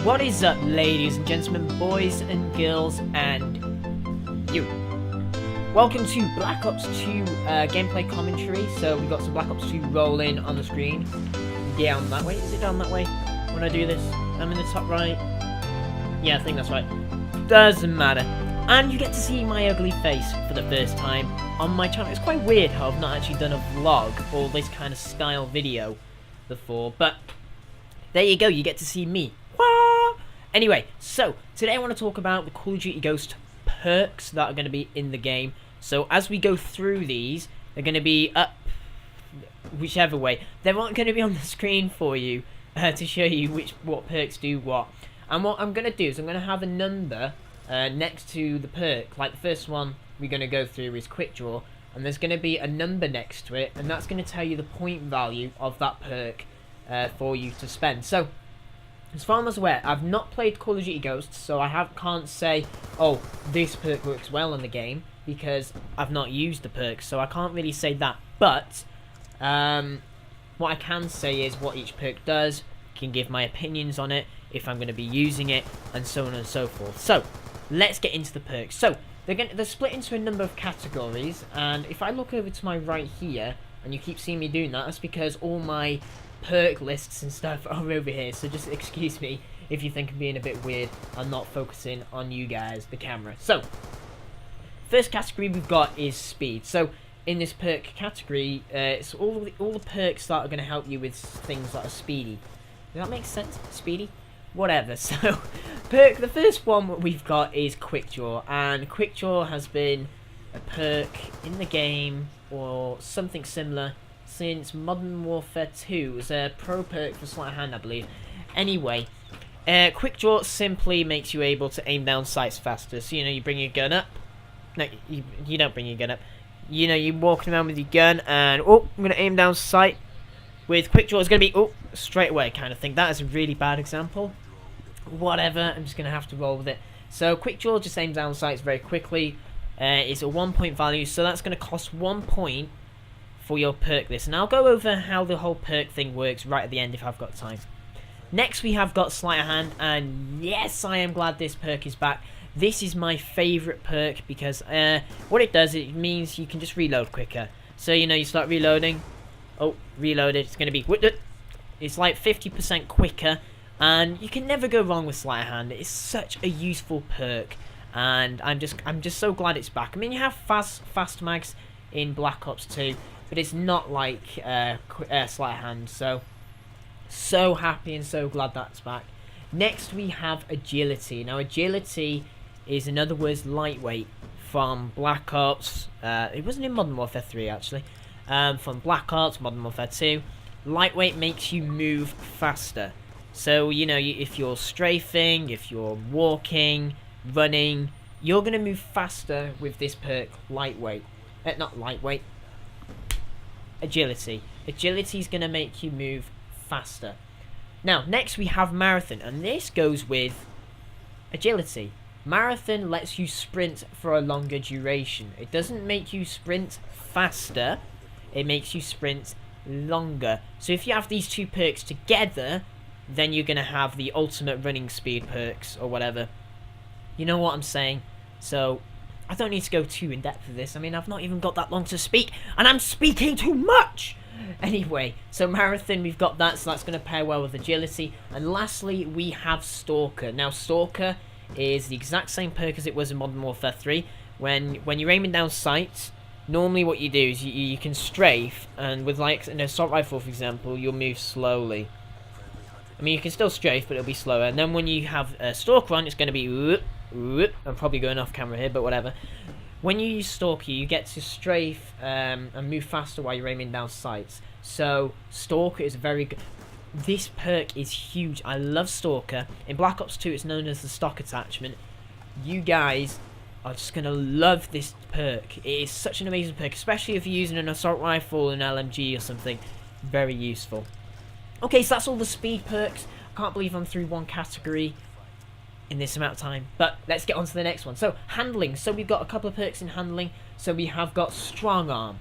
What is up, ladies and gentlemen, boys and girls, and you? Welcome to Black Ops 2 gameplay commentary. So we've got some Black Ops 2 rolling on the screen. Down that way. Is it down that way when I do this? I'm in the top right. Yeah, I think that's right. Doesn't matter. And you get to see my ugly face for the first time on my channel. It's quite weird how I've not actually done a vlog or this kind of style video before, but there you go. You get to see me. Anyway, so today I want to talk about the Call of Duty Ghost perks that are going to be in the game. So as we go through these, they're going to be up whichever way. They're not going to be on the screen for you to show you what perks do what. And what I'm going to do is I'm going to have a number next to the perk. Like the first one we're going to go through is Quick Draw, and there's going to be a number next to it, and that's going to tell you the point value of that perk for you to spend. So as far as I'm aware, I've not played Call of Duty Ghosts, so I can't say, oh, this perk works well in the game, because I've not used the perk, so I can't really say that. But what I can say is what each perk does, can give my opinions on it, if I'm going to be using it, and so on and so forth. So let's get into the perks. So they're split into a number of categories, and if I look over to my right here, and you keep seeing me doing that, that's because all my perk lists and stuff are over here, so just excuse me if you think I'm being a bit weird. I'm not focusing on you guys, the camera. So first category we've got is speed. So in this perk category, it's all the perks that are going to help you with things that are speedy. Does that make sense? Speedy? Whatever. So the first one we've got is Quick Draw, and Quick Draw has been a perk in the game or something similar since Modern Warfare 2. It was a pro perk for sleight of hand, I believe. Anyway, Quick Draw simply makes you able to aim down sights faster. So, you know, you bring your gun up. No, you don't bring your gun up. You know, you're walking around with your gun and, oh, I'm going to aim down sight. With Quick Draw, it's going to be, oh, straight away kind of thing. That is a really bad example. Whatever, I'm just going to have to roll with it. So, Quick Draw just aims down sights very quickly. It's a 1 point value, so that's going to cost 1 point for your perk list, and I'll go over how the whole perk thing works right at the end if I've got time. Next we have got Sleight of Hand, and yes, I am glad this perk is back. This is my favourite perk because what it does, it means you can just reload quicker. So, you know, you start reloading, oh, reloaded, it's going to be, it's like 50% quicker, and you can never go wrong with Sleight of Hand. It's such a useful perk, and I'm just so glad it's back. I mean, you have fast mags in Black Ops 2, but it's not like Sleight of Hand, so happy and so glad that's back. Next we have Agility. Now Agility is, in other words, lightweight from Black Ops. It wasn't in Modern Warfare 3 actually. From Black Ops, Modern Warfare 2. Lightweight makes you move faster. So, you know, if you're strafing, if you're walking, running, you're going to move faster with this perk, lightweight. Not lightweight. Agility. Agility is going to make you move faster. Now, next we have Marathon, and this goes with Agility. Marathon lets you sprint for a longer duration. It doesn't make you sprint faster, it makes you sprint longer. So if you have these two perks together, then you're going to have the ultimate running speed perks, or whatever. You know what I'm saying? So I don't need to go too in depth with this. I mean, I've not even got that long to speak, and I'm speaking too much! Anyway, so Marathon, we've got that, so that's going to pair well with Agility. And lastly, we have Stalker. Now, Stalker is the exact same perk as it was in Modern Warfare 3. When you're aiming down sights, normally what you do is you can strafe, and with like an assault rifle, for example, you'll move slowly. I mean, you can still strafe, but it'll be slower. And then when you have a Stalker on, it's going to be... I'm probably going off camera here, but whatever. When you use Stalker, you get to strafe and move faster while you're aiming down sights. So Stalker is very good. This perk is huge. I love Stalker. In Black Ops 2, it's known as the stock attachment. You guys are just going to love this perk. It is such an amazing perk, especially if you're using an assault rifle, an LMG or something. Very useful. Okay, so that's all the speed perks. I can't believe I'm through one category in this amount of time, but let's get on to the next one. So handling. So we've got a couple of perks in handling. So we have got Strong Arm.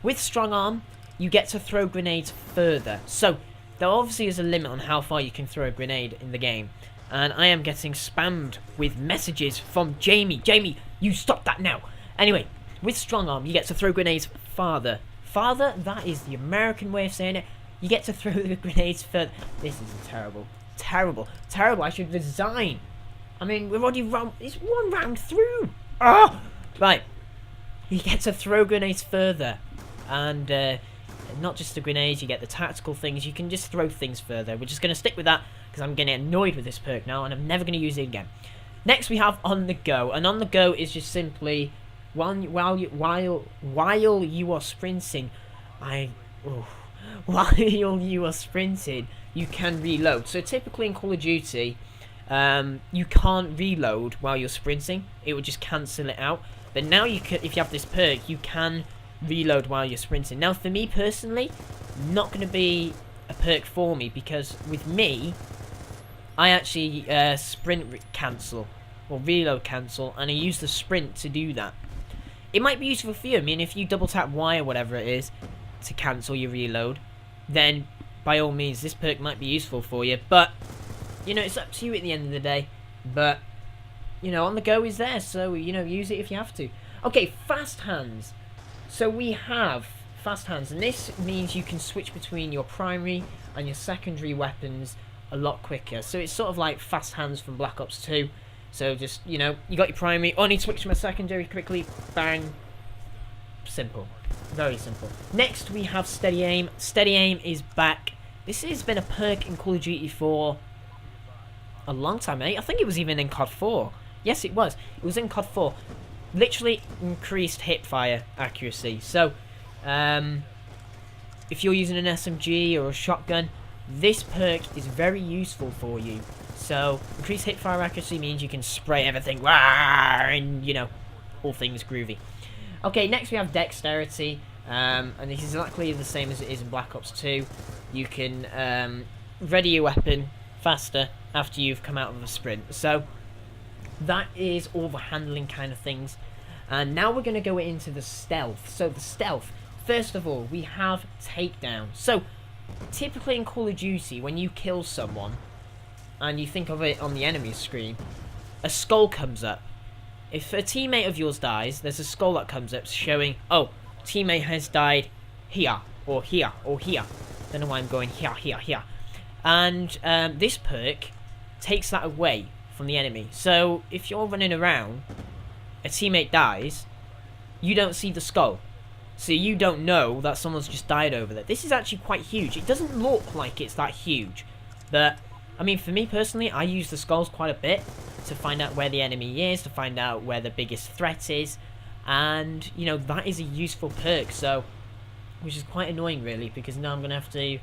With Strong Arm, you get to throw grenades further. So there obviously is a limit on how far you can throw a grenade in the game, And I am getting spammed with messages from Jamie. Jamie, you stop that now. Anyway, with strong arm, you get to throw grenades farther. Farther, that is the American way of saying it. You get to throw the grenades further. This is terrible. Terrible. Terrible. I should resign. I mean, we're already it's one round through. Ah! Right. You get to throw grenades further. And not just the grenades, you get the tactical things. You can just throw things further. We're just going to stick with that because I'm getting annoyed with this perk now and I'm never going to use it again. Next we have on the go. And on the go is just simply while you are sprinting, while you are sprinting, you can reload. So typically in Call of Duty, you can't reload while you're sprinting. It would just cancel it out. But now you can, if you have this perk, you can reload while you're sprinting. Now for me personally, not going to be a perk for me because with me, I actually sprint cancel or reload cancel, and I use the sprint to do that. It might be useful for you. I mean, if you double tap Y or whatever it is to cancel your reload, then by all means this perk might be useful for you. But you know, it's up to you at the end of the day. But you know, on the go is there, so you know, use it if you have to. Okay, fast hands. So we have fast hands, and this means you can switch between your primary and your secondary weapons a lot quicker. So it's sort of like fast hands from Black Ops 2. So just, you know, you got your primary, oh, I need to switch to my secondary quickly, bang. Simple. Very simple. Next we have steady aim. Steady aim is back. This has been a perk in Call of Duty for a long time, eh? I think it was even in COD 4. Yes, it was. It was in COD 4. Literally increased hip fire accuracy. So, if you're using an SMG or a shotgun, this perk is very useful for you. So, increased hip fire accuracy means you can spray everything, and you know, all things groovy. Okay, next we have dexterity, and this is exactly the same as it is in Black Ops 2. You can ready your weapon faster after you've come out of a sprint. So, that is all the handling kind of things. And now we're going to go into the stealth. So the stealth, first of all, we have takedown. So typically in Call of Duty, when you kill someone and you think of it on the enemy screen, a skull comes up. If a teammate of yours dies, there's a skull that comes up showing, oh, teammate has died here or here or here. Don't know why I'm going here, here, here. And this perk takes that away from the enemy. So if you're running around, a teammate dies, you don't see the skull, so you don't know that someone's just died over there. This is actually quite huge. It doesn't look like it's that huge, but I mean, for me personally, I use the skulls quite a bit to find out where the enemy is, to find out where the biggest threat is, and you know, that is a useful perk. So, which is quite annoying really, because now I'm gonna have to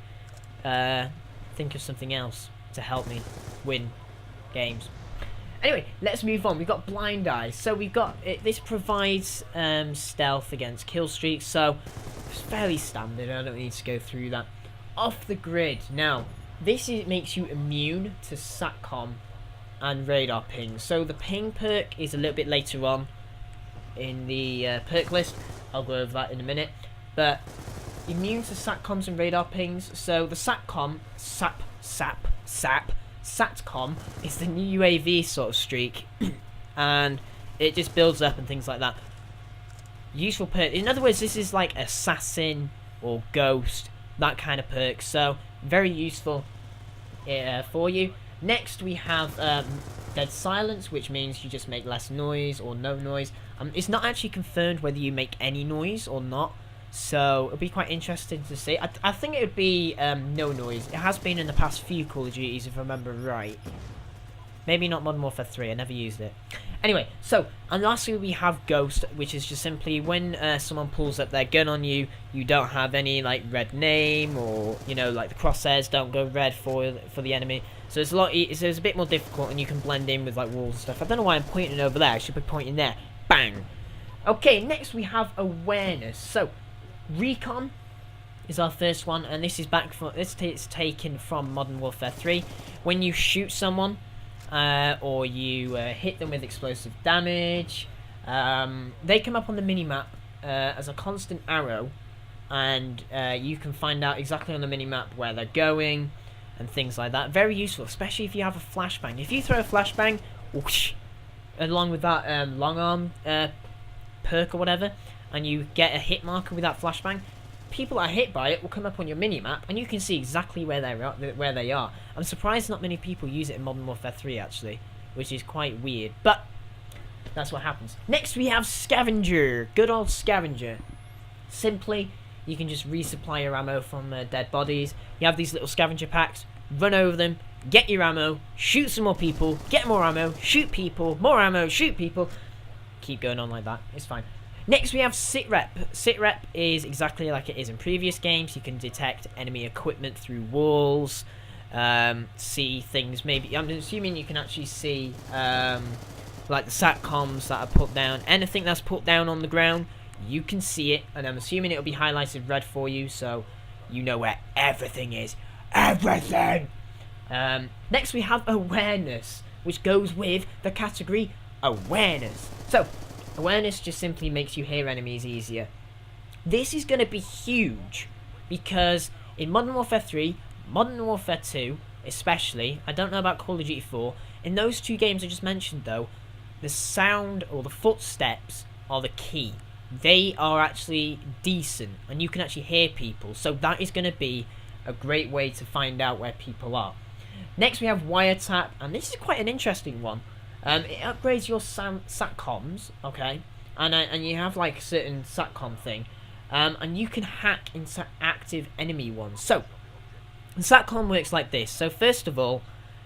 think of something else to help me win games. Anyway, let's move on. We've got blind eyes. So we've got this provides stealth against kill streaks. So it's fairly standard. I don't need to go through that. Off the grid. Now, this makes you immune to SATCOM and radar ping. So the ping perk is a little bit later on in the perk list. I'll go over that in a minute. But immune to SATCOMs and radar pings. So the SATCOM, SATCOM is the new UAV sort of streak, and it just builds up and things like that. Useful perk. In other words, this is like assassin or ghost, that kind of perk. So very useful for you. Next we have dead silence, which means you just make less noise or no noise. It's not actually confirmed whether you make any noise or not. So it'll be quite interesting to see. I think it would be no noise. It has been in the past few Call of Duties, if I remember right. Maybe not Modern Warfare 3. I never used it. Anyway, so and lastly we have Ghost, which is just simply when someone pulls up their gun on you, you don't have any like red name, or you know, like the crosshairs don't go red for the enemy. So it's a lot. It's a bit more difficult, and you can blend in with like walls and stuff. I don't know why I'm pointing over there. I should be pointing there. Bang. Okay, next we have awareness. So Recon is our first one, and this is back for this. It's taken from Modern Warfare 3. When you shoot someone, or you hit them with explosive damage, they come up on the minimap as a constant arrow, and you can find out exactly on the minimap where they're going. and things like that. Very useful, especially if you have a flashbang. If you throw a flashbang, whoosh, along with that long arm perk or whatever, and you get a hit marker with that flashbang, people that are hit by it will come up on your mini-map, and you can see exactly where they are. I'm surprised not many people use it in Modern Warfare 3, actually, which is quite weird, but that's what happens. Next, we have Scavenger. Good old Scavenger. Simply, you can just resupply your ammo from dead bodies. You have these little scavenger packs. Run over them, get your ammo, shoot some more people, get more ammo, shoot people, more ammo, shoot people. Keep going on like that. It's fine. Next, we have Sitrep. Sitrep is exactly like it is in previous games. You can detect enemy equipment through walls, see things. Maybe I'm assuming you can actually see like the satcoms that are put down. Anything that's put down on the ground, you can see it, and I'm assuming it'll be highlighted red for you, so you know where everything is. Everything! Next, we have Awareness, which goes with the category Awareness. So, Awareness just simply makes you hear enemies easier. This is going to be huge, because in Modern Warfare 3, Modern Warfare 2, especially, I don't know about Call of Duty 4, in those two games I just mentioned though, the sound or the footsteps are the key. They are actually decent, and you can actually hear people, so that is going to be a great way to find out where people are. Next, we have Wiretap, and this is quite an interesting one. It upgrades your satcoms, okay, and you have like a certain satcom thing, and you can hack into active enemy ones. So, the satcom works like this. So first of all,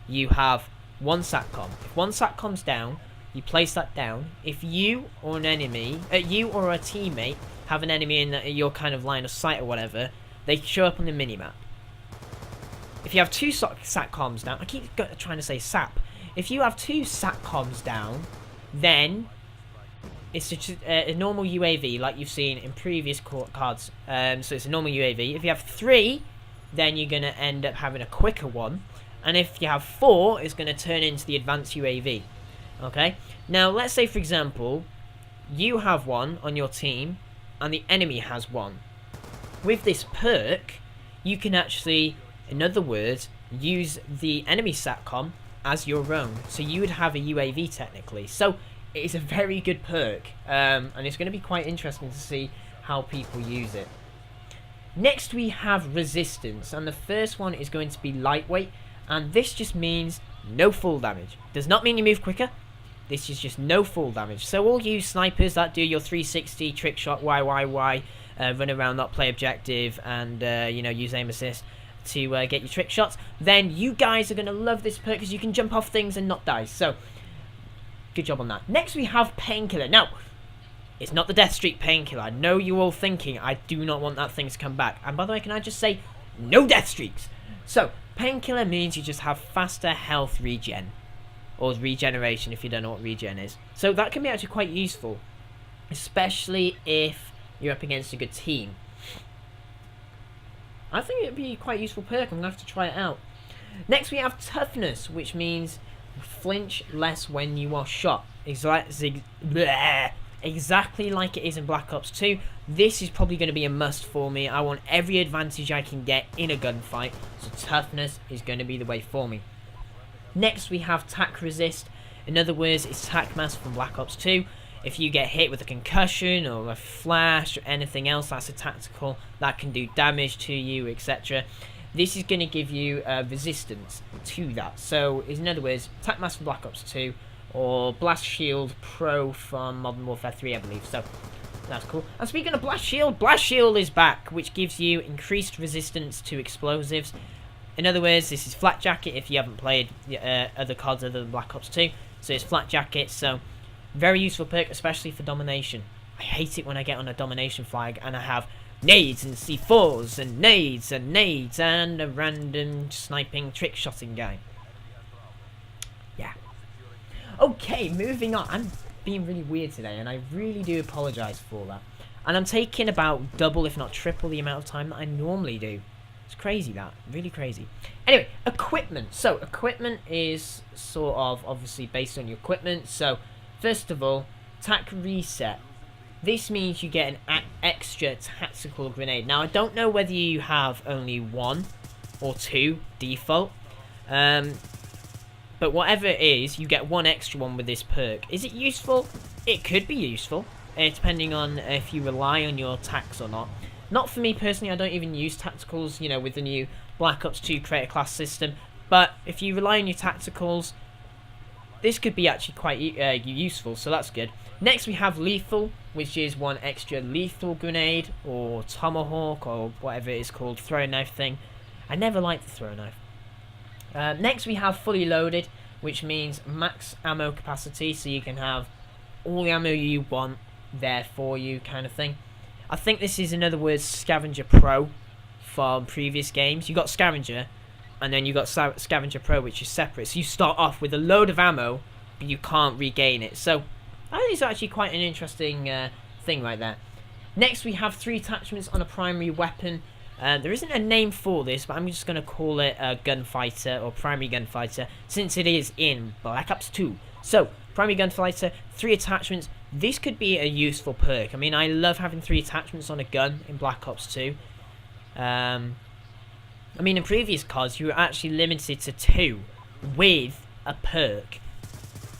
you have one satcom. If one satcom's down, you place that down. If you or an enemy, you or a teammate have an enemy in your kind of line of sight or whatever, they show up on the minimap. If you have two satcoms down, I keep trying to say SAP. If you have two satcoms down, then it's a normal UAV like you've seen in previous cards. So it's a normal UAV. If you have three, then you're going to end up having a quicker one. And if you have four, it's going to turn into the advanced UAV. Okay, now let's say for example you have one on your team and the enemy has one. With this perk, you can actually, in other words, use the enemy satcom as your own, so you would have a UAV technically. So it is a very good perk, and it's going to be quite interesting to see how people use it. Next, we have Resistance, and the first one is going to be lightweight, and this just means no full damage. Does not mean you move quicker. This is just no full damage. So all you snipers that do your 360 trick shot, run around, not play objective, and you know, use aim assist to get your trick shots, then you guys are going to love this perk because you can jump off things and not die. So good job on that. Next, we have Painkiller. Now, it's not the Death Streak Painkiller. I know you're all thinking I do not want that thing to come back. And by the way, can I just say no death streaks? So Painkiller means you just have faster health regen, or regeneration if you don't know what regen is. So that can be actually quite useful, especially if you're up against a good team. I think it'd be quite a useful perk. I'm going to have to try it out. Next, we have Toughness, which means flinch less when you are shot. Exactly like it is in Black Ops 2. This is probably going to be a must for me. I want every advantage I can get in a gunfight, so Toughness is going to be the way for me. Next, we have Tac Resist. In other words, it's Tac Mask from Black Ops 2. If you get hit with a concussion or a flash or anything else that's a tactical that can do damage to you, etc., this is going to give you resistance to that. So, in other words, Tac Mask from Black Ops 2 or Blast Shield Pro from Modern Warfare 3, I believe. So, that's cool. And speaking of Blast Shield is back, which gives you increased resistance to explosives. In other words, this is Flat Jacket if you haven't played other CODs other than Black Ops 2. So it's Flat Jacket, so very useful perk, especially for domination. I hate it when I get on a domination flag and I have nades and C4s and nades and a random sniping trick-shotting guy. Yeah. Okay, moving on. I'm being really weird today, and I really do apologise for that. And I'm taking about double, if not triple, the amount of time that I normally do. It's crazy, that. Really crazy. Anyway, equipment. So, equipment is sort of obviously based on your equipment. So, first of all, Tac Reset. This means you get an extra tactical grenade. Now, I don't know whether you have only one or 2 default. But whatever it is, you get 1 extra one with this perk. Is it useful? It could be useful, depending on if you rely on your tax or not. Not for me personally, I don't even use tacticals, you know, with the new Black Ops 2 creator class system. But if you rely on your tacticals, this could be actually quite useful, so that's good. Next we have lethal, which is 1 extra lethal grenade, or tomahawk, or whatever it is called, throwing knife thing. I never liked the throw knife. Next we have fully loaded, which means max ammo capacity, so you can have all the ammo you want there for you, kind of thing. I think this is, in other words, Scavenger Pro from previous games. You got Scavenger, and then you got Scavenger Pro, which is separate. So you start off with a load of ammo, but you can't regain it. So I think it's actually quite an interesting thing right there. Next we have 3 attachments on a primary weapon. There isn't a name for this, but I'm just going to call it a gunfighter or primary gunfighter, since it is in Black Ops 2. So, primary gunfighter, 3 attachments. This could be a useful perk. I mean, I love having 3 attachments on a gun in Black Ops 2. I mean, in previous CODs, you were actually limited to 2 with a perk.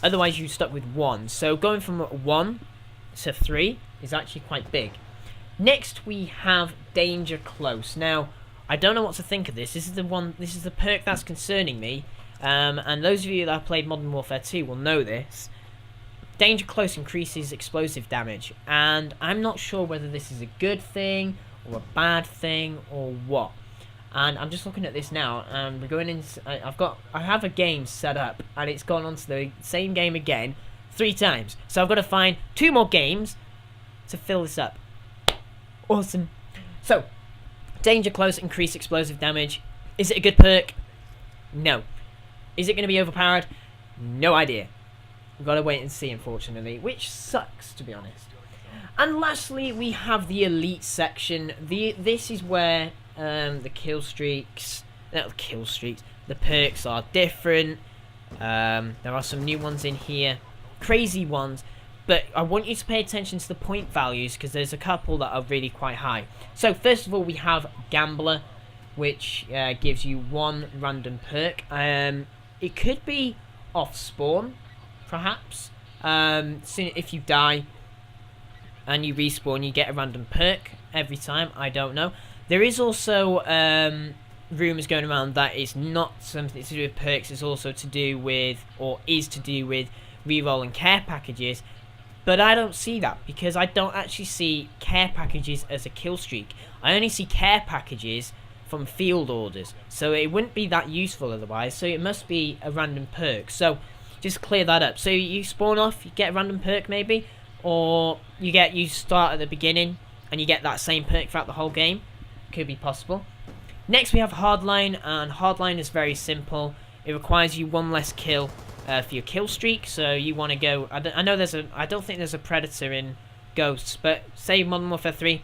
Otherwise, you're stuck with 1. So, going from 1 to 3 is actually quite big. Next, we have Danger Close. Now, I don't know what to think of this. This is the perk that's concerning me. And those of you that have played Modern Warfare 2 will know this. Danger Close increases explosive damage, and I'm not sure whether this is a good thing or a bad thing or what. And I'm just looking at this now, and we're going in. I have a game set up, and it's gone onto the same game again 3 times. So I've got to find 2 more games to fill this up. Awesome. So, Danger Close, increased explosive damage. Is it a good perk? No. Is it going to be overpowered? No idea. We've got to wait and see, unfortunately, which sucks, to be honest. And lastly, we have the elite section. This is where the the perks are different. There are some new ones in here, crazy ones. But I want you to pay attention to the point values, because there's a couple that are really quite high. So first of all, we have Gambler, which gives you 1 random perk. It could be off spawn, perhaps. If you die and you respawn, you get a random perk every time. I don't know. There is also rumours going around that it's not something to do with perks. It's also to do with, or is to do with, reroll and care packages. But I don't see that, because I don't actually see care packages as a kill streak. I only see care packages from field orders. So it wouldn't be that useful otherwise. So it must be a random perk. So just clear that up. So you spawn off, you get a random perk maybe. Or you start at the beginning and you get that same perk throughout the whole game. Could be possible. Next we have Hardline. And Hardline is very simple. It requires you 1 less kill for your kill streak, so you want to go. I don't think there's a Predator in Ghosts, but say Modern Warfare 3,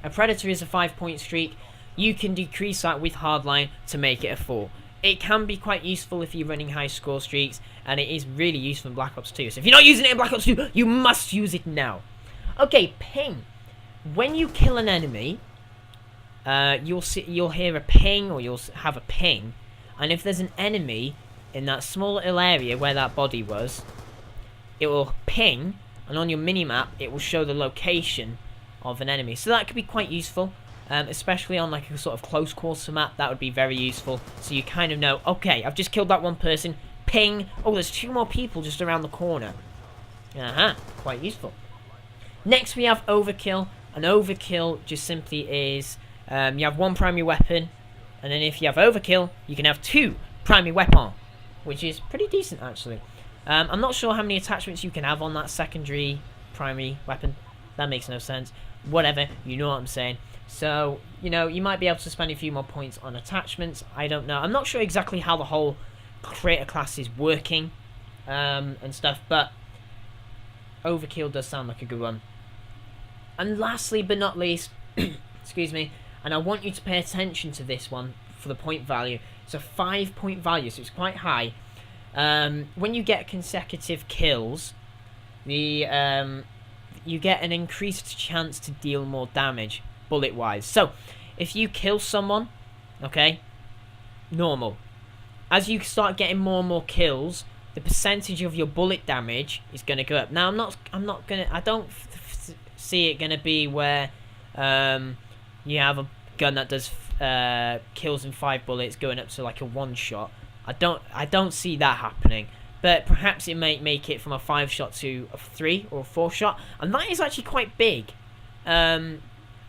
a Predator is a 5-point streak. You can decrease that with Hardline to make it a 4. It can be quite useful if you're running high score streaks, and it is really useful in Black Ops 2. So if you're not using it in Black Ops 2, you must use it now. Okay, ping. When you kill an enemy, you'll hear a ping, or you'll have a ping, and if there's an enemy in that small little area where that body was, it will ping, and on your minimap it will show the location of an enemy. So that could be quite useful, especially on like a sort of close quarter map. That would be very useful, so you kind of know, okay, I've just killed that 1 person, ping, oh, there's 2 more people just around the corner. Quite useful. Next we have Overkill, and Overkill just simply is, you have 1 primary weapon, and then if you have Overkill, you can have 2 primary weapons, which is pretty decent actually. I'm not sure how many attachments you can have on that secondary primary weapon. That makes no sense. Whatever, you know what I'm saying. So, you know, you might be able to spend a few more points on attachments. I don't know. I'm not sure exactly how the whole creator class is working and stuff, but Overkill does sound like a good one. And lastly but not least, excuse me, and I want you to pay attention to this one for the point value. It's a 5-point value, so it's quite high. When you get consecutive kills, you get an increased chance to deal more damage bullet-wise. So, if you kill someone, okay, normal. As you start getting more and more kills, the percentage of your bullet damage is going to go up. Now, I don't see it going to be where you have a gun that does kills in 5 bullets going up to like a 1-shot. I don't see that happening. But perhaps it may make it from a 5-shot to a 3 or a 4-shot, and that is actually quite big. And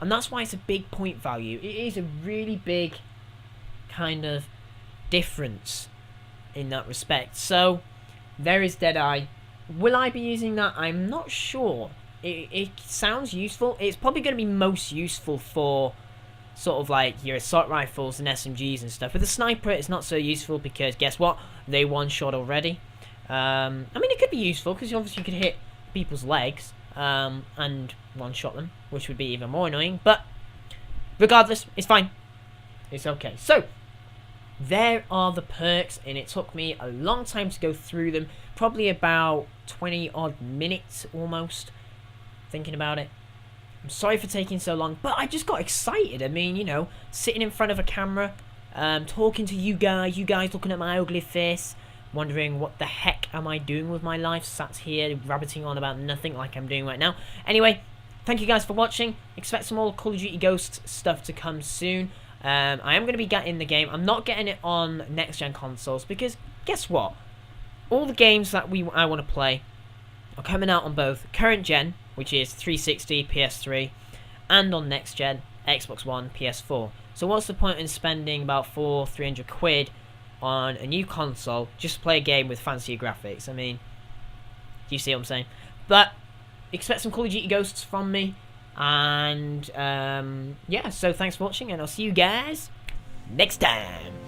that's why it's a big point value. It is a really big kind of difference in that respect. So there is Deadeye. Will I be using that? I'm not sure. It sounds useful. It's probably going to be most useful for sort of like your assault rifles and SMGs and stuff. With the sniper, it's not so useful because guess what? They one-shot already. I mean, it could be useful because obviously you could hit people's legs and one-shot them, which would be even more annoying. But regardless, it's fine. It's okay. So there are the perks, and it took me a long time to go through them. Probably about 20 odd minutes almost thinking about it. I'm sorry for taking so long, but I just got excited. I mean, you know, sitting in front of a camera, talking to you guys looking at my ugly face, wondering what the heck am I doing with my life, sat here rabbiting on about nothing like I'm doing right now. Anyway, thank you guys for watching. Expect some more Call of Duty Ghosts stuff to come soon. I am going to be getting the game. I'm not getting it on next-gen consoles because guess what? All the games that I want to play are coming out on both current gen, which is 360, PS3, and on next gen, Xbox One, PS4. So what's the point in spending about 300 quid on a new console just to play a game with fancier graphics? I mean, do you see what I'm saying? But expect some Call of Duty Ghosts from me. And yeah, so thanks for watching, and I'll see you guys next time.